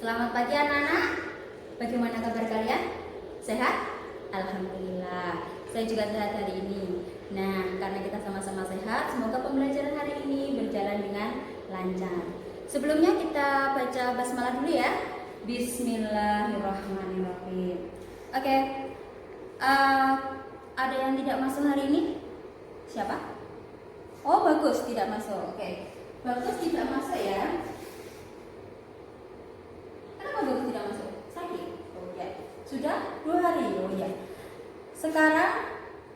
Selamat pagi anak-anak. Bagaimana kabar kalian? Sehat? Alhamdulillah. Saya juga sehat hari ini. Nah, karena kita sama-sama sehat, semoga pembelajaran hari ini berjalan dengan lancar. Sebelumnya kita baca basmalah dulu ya. Bismillahirrahmanirrahim. Oke. Ada yang tidak masuk hari ini? Siapa? Oh, bagus, tidak masuk. Oke. Bagus tidak masuk ya. Kenapa bagus tidak masuk? Sakit? Oh ya. Sudah 2 hari? Oh ya. Sekarang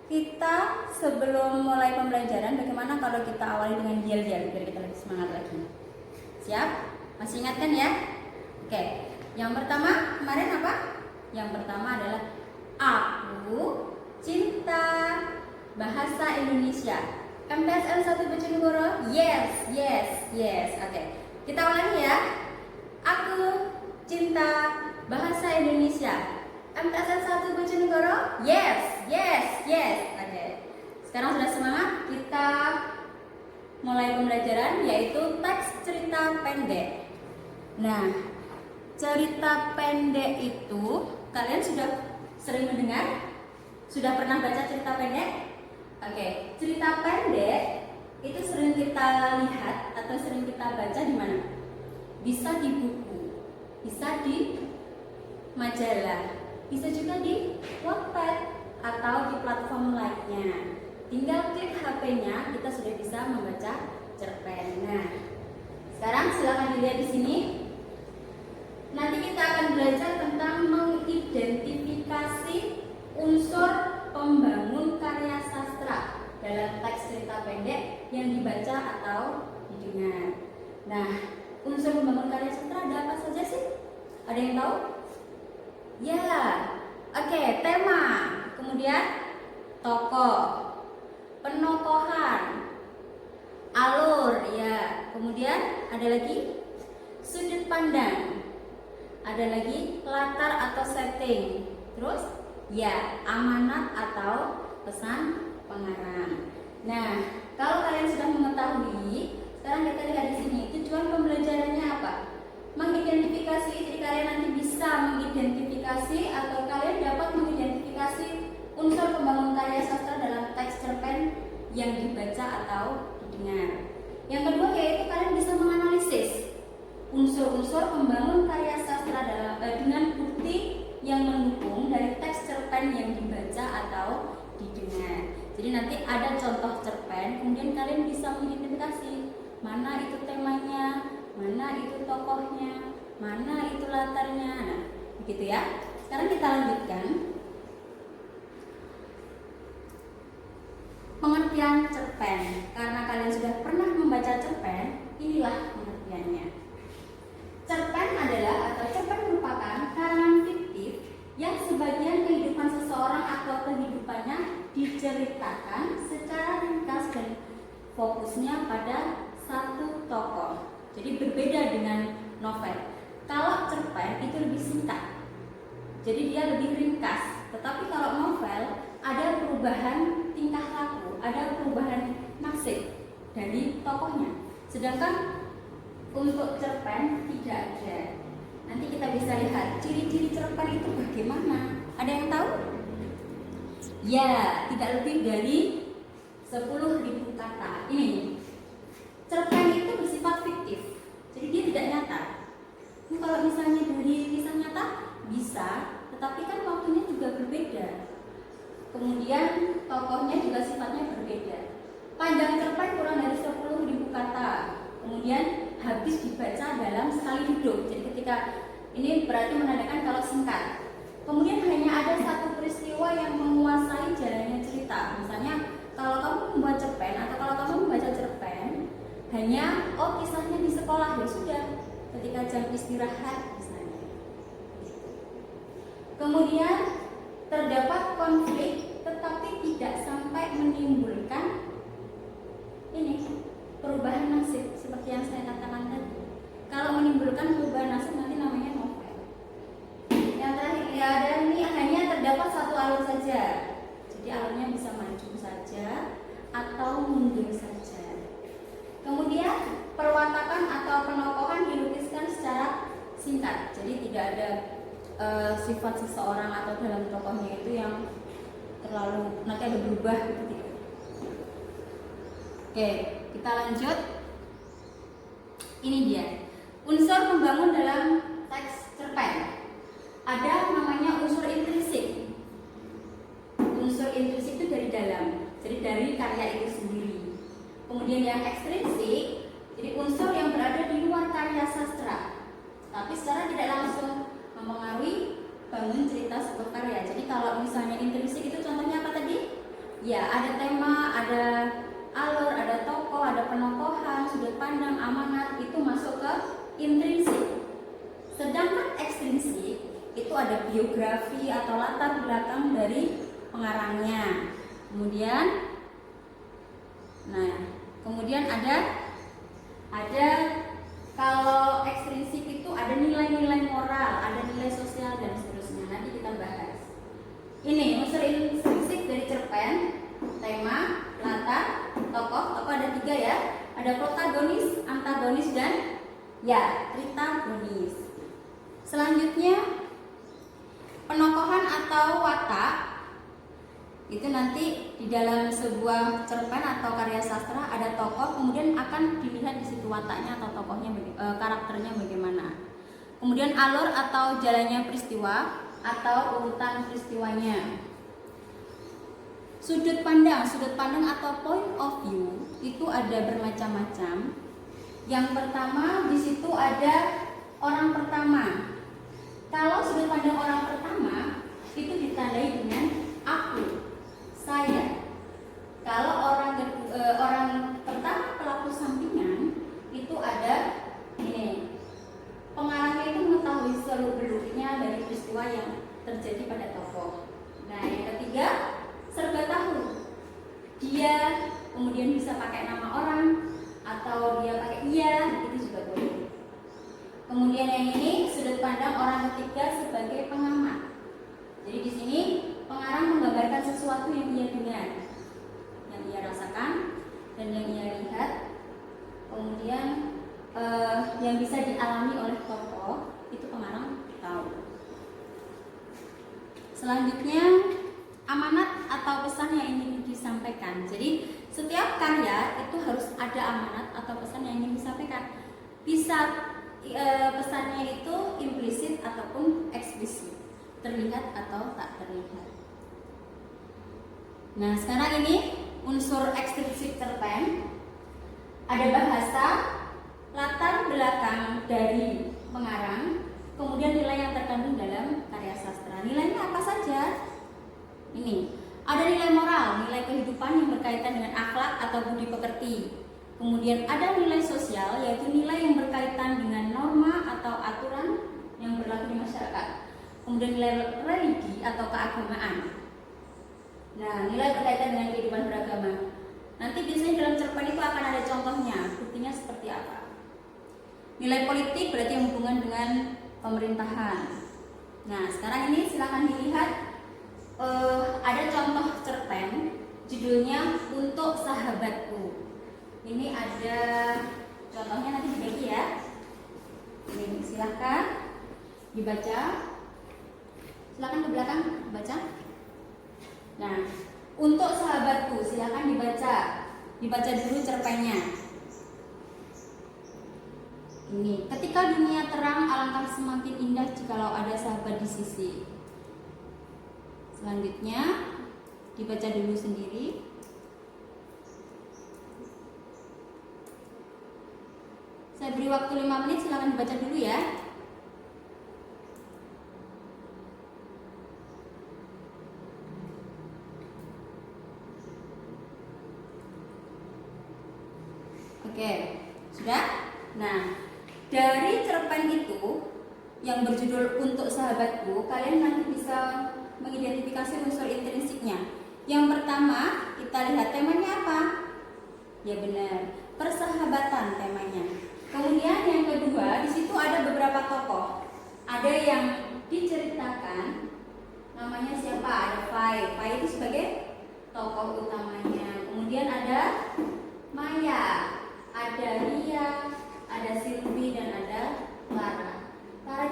kita sebelum mulai pembelajaran, bagaimana kalau kita awali dengan yel-yel biar kita lebih semangat lagi? Siap? Masih ingat kan ya? Oke. Yang pertama kemarin apa? Yang pertama adalah aku cinta bahasa Indonesia. MTSL 1 Bojonegoro? Yes, yes, yes. Oke. Kita ulangi ya. Aku cinta bahasa Indonesia. MTSL 1 Bojonegoro? Yes, yes, yes. Oke. Sekarang sudah semangat, kita mulai pembelajaran yaitu teks cerita pendek. Nah, cerita pendek itu kalian sudah sering mendengar? Sudah pernah baca cerita pendek? Oke, cerita pendek itu sering kita lihat atau sering kita baca di mana? Bisa di buku, bisa di majalah, bisa juga di Wattpad atau di platform lainnya. Tinggal klik HP-nya, kita sudah bisa membaca cerpen. Nah, sekarang silakan dilihat di sini. Nanti kita akan belajar tentang mengidentifikasi unsur pembangun karya sastra dalam teks cerita pendek yang dibaca atau didengar. Nah, unsur pembangun karya sastra ada apa saja sih? Ada yang tahu? Ya, oke, tema, kemudian tokoh, penokohan, alur, ya, kemudian ada lagi sudut pandang, ada lagi latar atau setting, terus ya, amanat atau pesan pengarang. Nah, kalau kalian sudah mengetahui, sekarang kita lihat di sini tujuan pembelajarannya apa? Mengidentifikasi, jadi kalian nanti bisa mengidentifikasi atau kalian dapat mengidentifikasi unsur pembangun karya sastra dalam teks cerpen yang dibaca atau didengar. Yang kedua yaitu kalian bisa menganalisis unsur-unsur pembangun karya sastra dengan bukti yang mendukung dari teks cerpen yang dibaca atau didengar. Jadi nanti ada contoh cerpen, kemudian kalian bisa mengidentifikasi mana itu temanya, mana itu tokohnya, mana itu latarnya. Nah, begitu ya. Sekarang kita lanjutkan. Pengertian cerpen. Karena kalian sudah pernah membaca cerpen, inilah pengertiannya. Cerpen adalah atau cerpen merupakan karangan fiktif yang sebagian kehidupan seseorang atau kehidupannya diceritakan secara ringkas dan fokusnya pada satu tokoh. Jadi berbeda dengan novel. Kalau cerpen itu lebih singkat, jadi dia lebih ringkas. Tetapi kalau novel ada perubahan tingkah laku, ada perubahan nasib dari tokohnya. Sedangkan untuk cerpen tidak ada. Nanti kita bisa lihat ciri-ciri cerpen itu bagaimana. Ada yang tahu? Ya, tidak lebih dari 10.000 kata. Ini cerpen itu bersifat fiktif, jadi dia tidak nyata. Nah, kalau misalnya dari kisah nyata bisa, tetapi kan waktunya juga berbeda. Kemudian tokohnya juga sifatnya berbeda. Panjang cerpen kurang dari 10.000 kata. Kemudian habis dibaca dalam sekali duduk. Jadi ketika ini berarti menandakan kalau singkat. Kemudian hanya ada satu peristiwa yang menguasai jalannya cerita. Misalnya kalau kamu membuat cerpen atau kalau kamu membaca cerpen, hanya kisahnya di sekolah, ya sudah, ketika jam istirahat misalnya. Kemudian terdapat konflik tetapi tidak sampai menimbulkan ini perubahan nasib seperti yang saya katakan tadi. Kalau menimbulkan perubahan nasib nanti namanya novel. Yang terakhir ya ada ini hanya terdapat satu alur saja. Jadi alurnya bisa maju saja atau mundur saja. Kemudian perwatakan atau penokohan dilukiskan secara singkat, jadi tidak ada sifat seseorang atau dalam tokohnya itu yang terlalu nanti ada berubah gitu. Oke, kita lanjut. Ini dia unsur membangun dalam teks cerpen. Ada namanya unsur intrinsik. Unsur intrinsik itu dari dalam, jadi dari karya itu sendiri. Kemudian yang ekstrinsik, jadi unsur yang berada di luar karya sastra, tapi secara tidak langsung mempengaruhi bangun cerita sebuah karya. Jadi kalau misalnya intrinsik itu contohnya apa tadi? Ya, ada tema, ada alur, ada tokoh, ada penokohan, sudut pandang, amanat, itu masuk ke intrinsik. Sedangkan ekstrinsik itu ada biografi atau latar belakang dari pengarangnya. Kemudian ada kalau ekstrinsik itu ada nilai-nilai moral, ada nilai sosial dan seterusnya. Nanti kita bahas. Ini unsur intrinsik dari cerpen, tema, latar, tokoh ada 3 ya. Ada protagonis, antagonis dan tritagonis. Selanjutnya penokohan atau watak itu nanti di dalam sebuah cerpen atau karya sastra ada tokoh, kemudian akan dilihat di situ wataknya atau tokohnya, karakternya bagaimana. Kemudian alur atau jalannya peristiwa atau urutan peristiwanya. Sudut pandang atau point of view itu ada bermacam-macam. Yang pertama di situ ada orang pertama. Kalau sudut pandang orang pertama itu ditandai dengan aku, saya. Kalau orang pertama pelaku sampingan itu ada ini. Pengarangnya itu mengetahui seluk-beluknya dari peristiwa yang terjadi pada tokoh. Nah, yang ketiga serba tahu. Dia kemudian bisa pakai nama orang atau dia pakai itu juga boleh. Kemudian yang ini sudut pandang orang ketiga sebagai pengamat. Jadi di sini pengarang menggambarkan sesuatu yang ia dengar, yang ia rasakan dan yang ia lihat. Kemudian yang bisa dialami oleh tokoh itu pengarang tahu. Selanjutnya amanat atau pesan yang ingin disampaikan. Jadi setiap karya itu harus ada amanat atau pesan yang ingin disampaikan. Bisa pesannya itu implisit ataupun eksplisit, terlihat atau tak terlihat. Nah, sekarang ini unsur ekstrinsik cerpen. Ada bahasa, latar belakang dari pengarang, kemudian nilai yang terkandung dalam karya sastra. Nilainya apa saja? Ini ada nilai moral, nilai kehidupan yang berkaitan dengan akhlak atau budi pekerti. Kemudian ada nilai sosial, yaitu nilai yang berkaitan dengan norma atau aturan yang berlaku di masyarakat. Kemudian nilai religi atau keagamaan. Nah, nilai berkaitan dengan kehidupan beragama. Nanti biasanya dalam cerpen itu akan ada contohnya, buktinya seperti apa. Nilai politik berarti yang hubungan dengan pemerintahan. Nah, sekarang ini silakan dilihat. Ada contoh cerpen, judulnya Untuk Sahabatku. Ini ada contohnya, nanti dibagi ya. Ini silakan dibaca. Silakan ke belakang baca. Nah, Untuk Sahabatku silakan dibaca. Dibaca dulu cerpennya. Ini, ketika dunia terang alangkah semakin indah jikalau ada sahabat di sisi. Selanjutnya dibaca dulu sendiri. Saya beri waktu 5 menit, silakan dibaca dulu ya. Oke, sudah? Nah, dari cerpen itu yang berjudul Untuk Sahabatku, kalian nanti bisa mengidentifikasi unsur intrinsiknya. Yang pertama, kita lihat temanya apa? Ya benar, persahabatan temanya. Kemudian yang kedua, di situ ada beberapa tokoh. Ada yang diceritakan, namanya siapa? Ada Fai. Fai itu sebagai tokoh utamanya. Kemudian ada Maya, ada Ria, ada Silvi dan ada Clara. Clara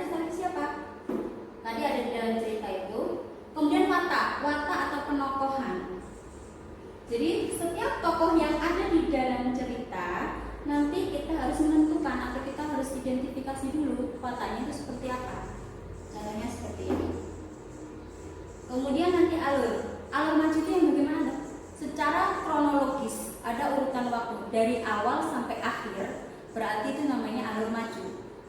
tokoh yang ada di dalam cerita, nanti kita harus menentukan atau kita harus identifikasi dulu wataknya itu seperti apa. Contohnya seperti ini. Kemudian nanti alur maju itu yang bagaimana? Secara kronologis ada urutan waktu dari awal sampai akhir, berarti itu namanya alur maju.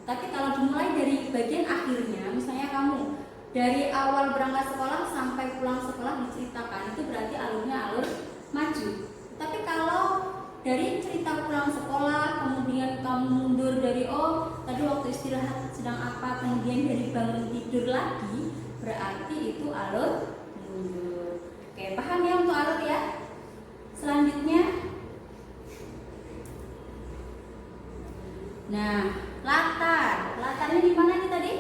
Tapi kalau dimulai dari bagian akhirnya, misalnya kamu dari awal berangkat sekolah sampai pulang sekolah diceritakan, itu berarti alurnya alur maju. Tapi kalau dari cerita pulang sekolah, kemudian kamu mundur dari tadi waktu istirahat sedang apa, kemudian dari bangun tidur lagi, berarti itu alur mundur. Oke, paham ya untuk alur ya? Selanjutnya, nah, latarnya di mana nih tadi?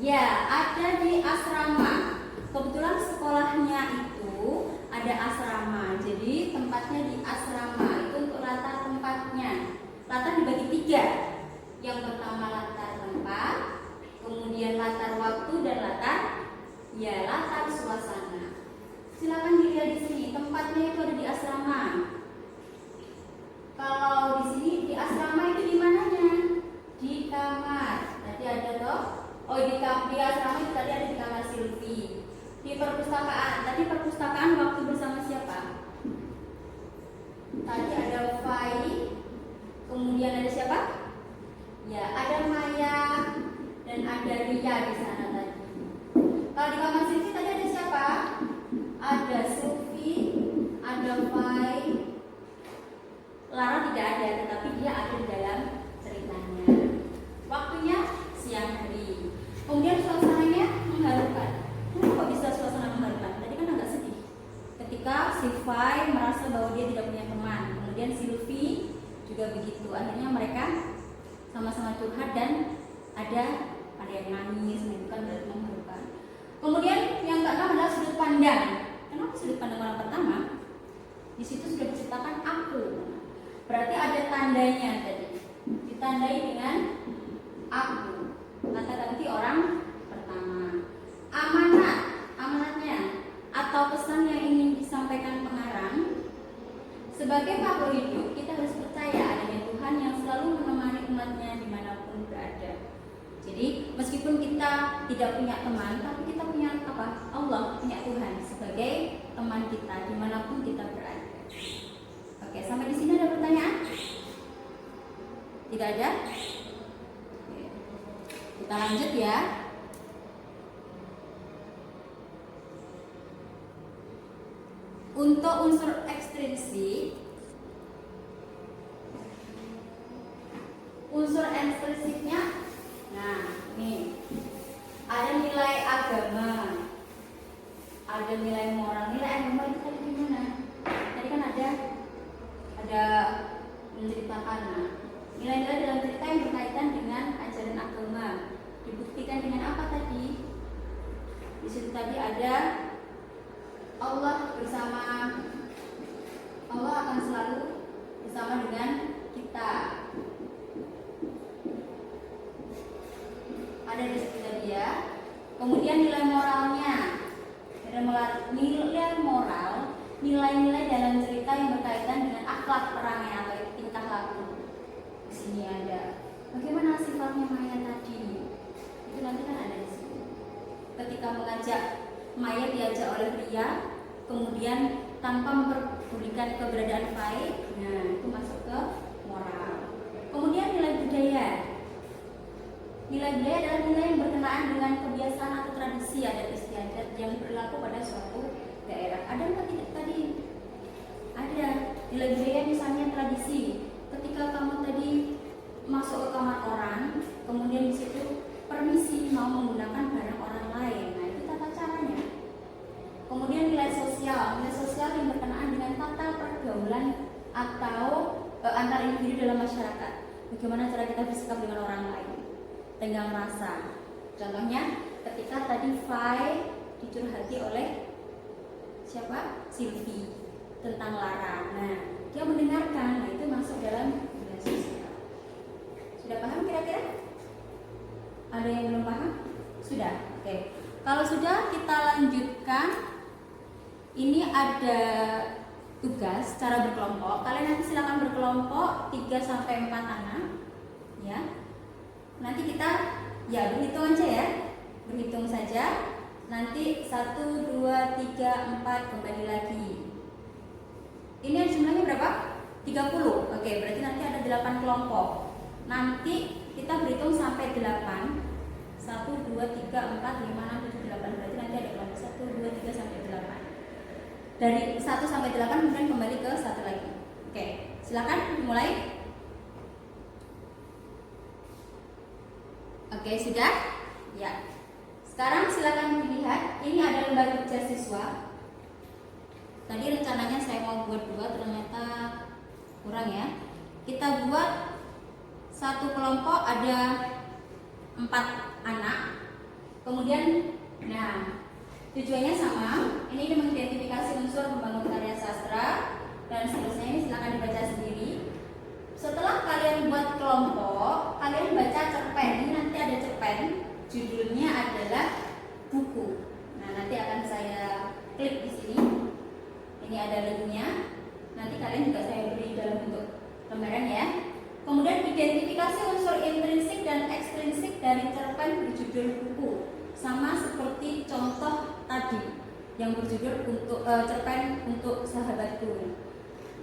Ya, ada di asrama. Kebetulan sekolahnya itu ada asrama, jadi tempatnya di asrama. Itu untuk latar tempatnya. Latar dibagi 3. Yang pertama latar tempat, kemudian latar waktu, dan latar suasana. Silakan dilihat di sini, tempatnya itu ada di asrama. Kalau di sini di asrama itu di mananya? Di kamar. Tadi ada toh? Di asrama itu tadi ada di kamar Silvi. Di perpustakaan, tadi perpustakaan waktu bersama siapa? Tadi ada Fai, kemudian ada siapa? Ya, ada Maya dan ada Ria di sana tadi. Kalau di kamar Silvi tadi ada siapa? Ada Silvi, ada Fai. Lara tidak ada, tetapi dia ada di dalam ceritanya. Waktunya siang hari. Kemudian suasananya mengharukan. Kok bisa suasana mengharukan? Tadi kan agak sedih. Ketika si Fai merasa bahwa dia tidak punya teman, kemudian si Luffy juga begitu. Akhirnya mereka sama-sama curhat dan ada yang nangis, bukan berarti mengharukan. Kemudian yang keenam adalah sudut pandang. Kenapa sudut pandang orang pertama? Di situ sudah diceritakan aku. Berarti ada tandanya tadi. Ditandai dengan aku. Kata ganti orang pertama. Amanatnya atau pesan yang ingin disampaikan pengarang. Sebagai makhluk hidup, kita harus percaya adanya Tuhan yang selalu menemani umatnya dimanapun berada. Jadi meskipun kita tidak punya teman, tapi kita punya apa? Allah, punya Tuhan sebagai teman kita dimanapun kita berada. Oke, sampai di sini ada pertanyaan? Tidak ada? Oke. Kita lanjut ya. Untuk unsur ekstrinsik, unsur ekstrinsiknya, nah ini ada nilai agama, ada nilai moral. Nilai agama itu tadi gimana? Tadi kan ada menceritakan nilai-nilai dalam cerita yang berkaitan dengan ajaran agama. Dibuktikan dengan apa tadi? Di situ tadi ada Allah akan selalu bersama dengan kita. Ada di situ tadi ya. Kemudian nilai moralnya. Nilai moral, nilai-nilai dalam cerita yang berkaitan dengan akhlak perangai atau tingkah laku. Di sini ada bagaimana sifatnya Maya tadi. Itu nanti kan ada di sini. Ketika mengajak Maya diajak oleh Ria, kemudian tanpa memperdulikan keberadaan Fai, nah itu masuk ke moral. Kemudian nilai budaya. Nilai budaya adalah nilai yang berkenaan dengan kebiasaan atau tradisi adat istiadat yang berlaku pada suatu daerah. Ada nggak tidak tadi? Ada. Nilai budaya misalnya tradisi. Ketika kamu tadi masuk ke kamar orang, kemudian di situ permisi mau menggunakan barang orang lain. Nah, itu tata caranya. Kemudian nilai sosial yang berkenaan dengan tata pergaulan atau antar individu dalam masyarakat. Bagaimana cara kita bersikap dengan orang lain? Tenggang rasa. Contohnya ketika tadi Fai dicurhati oleh siapa? Silvi tentang Lara. Nah, dia mendengarkan. Nah, itu masuk dalam nilai sosial. Sudah paham kira-kira? Ada yang belum paham? Sudah? Oke. Kalau sudah, kita lanjutkan. Ini ada tugas cara berkelompok. Kalian nanti silakan berkelompok 3 sampai 4 anak ya. Nanti kita ya berhitung aja ya. Berhitung saja. Nanti 1 2 3 4 kembali lagi. Ini jumlahnya berapa? 30. Oke, berarti nanti ada 8 kelompok. Nanti kita berhitung sampai 8. 1 2 3 4 5 6 7 8. Berarti nanti ada kelompok 1 2 3 sampai 8. Dari 1 sampai 8 kemudian kembali ke 1 lagi. Oke, silakan mulai. Oke, sudah? Ya. Sekarang silakan dilihat. Ini ada lembar kerja siswa. Tadi rencananya saya mau buat 2, ternyata kurang ya. Kita buat satu kelompok ada 4 anak. Kemudian, nah, tujuannya sama. Ini mengidentifikasi unsur membangun karya sastra dan seterusnya. Ini silakan dibaca sendiri. Setelah kalian buat kelompok, kalian baca cerpen. Ini nanti ada cerpen. Judulnya adalah buku. Nah, nanti akan saya klik di sini. Ini ada linknya. Nanti kalian juga saya beri dalam bentuk lembaran ya. Kemudian identifikasi unsur intrinsik dan ekstrinsik dari cerpen berjudul buku. Sama seperti contoh tadi yang berjudul untuk cerpen untuk sahabatku.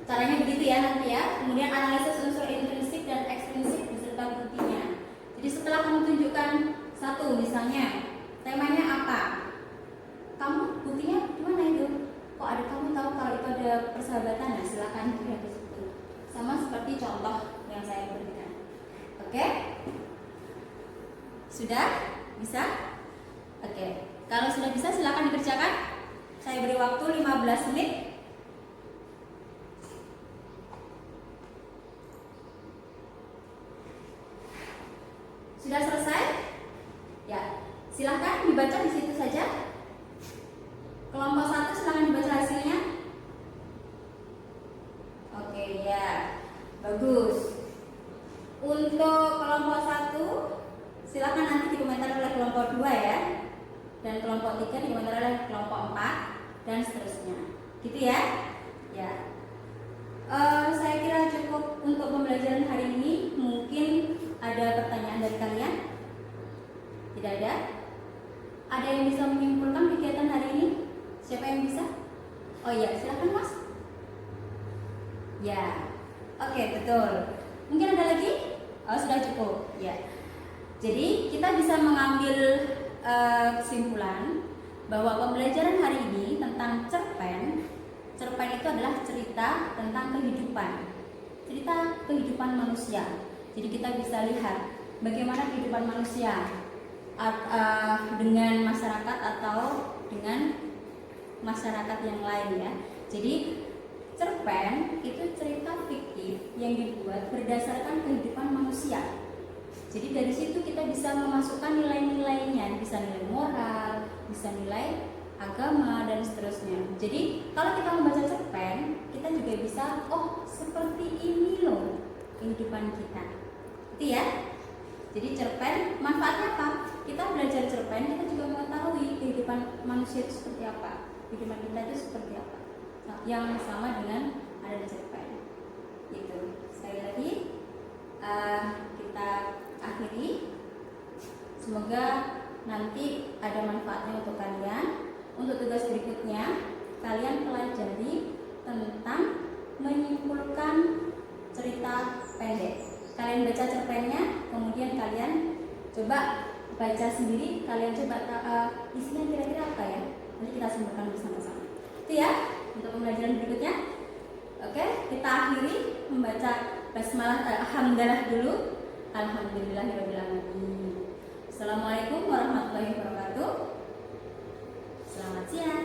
Caranya begitu ya nanti ya. Kemudian analisis unsur intrinsik dan ekstrinsik beserta buktinya. Jadi setelah kamu tunjukkan satu, misalnya temanya apa, kamu buktinya gimana itu? Kok ada kamu tahu kalau itu ada persahabatan? Nah, silakan dilihat di situ. Sama seperti contoh yang saya berikan. Oke? Sudah? Bisa? Oke. Kalau sudah bisa silakan dikerjakan. Saya beri waktu 15 menit. Sudah selesai? Ya, silahkan dibaca di situ saja. Kelompok 1 silahkan dibaca hasilnya. Oke ya, bagus. Untuk kelompok 1 silahkan nanti dikomentari oleh kelompok 2 ya. Dan kelompok 3 dikomentari oleh kelompok 4 dan seterusnya. Gitu ya? Ya. Saya kira cukup untuk pembelajaran hari ini. Mungkin ada pertanyaan dari kalian? Tidak ada? Ada yang bisa menyimpulkan kegiatan hari ini? Siapa yang bisa? Oh iya, silakan Mas. Ya, oke, betul. Mungkin ada lagi? Oh, sudah cukup. Ya. Jadi kita bisa mengambil kesimpulan bahwa pembelajaran hari ini tentang cerpen. Cerpen itu adalah cerita tentang kehidupan. Cerita kehidupan manusia. Jadi kita bisa lihat bagaimana kehidupan manusia dengan masyarakat atau dengan masyarakat yang lain ya. Jadi cerpen itu cerita fiktif yang dibuat berdasarkan kehidupan manusia. Jadi dari situ kita bisa memasukkan nilai-nilainya, bisa nilai moral, bisa nilai agama dan seterusnya. Jadi kalau kita membaca cerpen, kita juga bisa, oh seperti ini loh kehidupan kita. Itu ya. Jadi cerpen manfaatnya apa? Kita belajar cerpen, kita juga mengetahui kehidupan manusia itu seperti apa, kehidupan kita itu seperti apa, yang sama dengan ada di cerpen. Itu sekali lagi kita akhiri. Semoga nanti ada manfaatnya untuk kalian. Untuk tugas berikutnya, kalian pelajari tentang menyimpulkan cerita pendek. Kalian baca cerpennya, kemudian kalian coba baca sendiri. Kalian coba isinya kira-kira apa ya? Nanti kita simpulkan bersama-sama. Itu ya untuk pembelajaran berikutnya. Oke, kita akhiri membaca basmalah alhamdulillah dulu. Alhamdulillahirobbilalamin. Assalamualaikum warahmatullahi wabarakatuh. Selamat siang.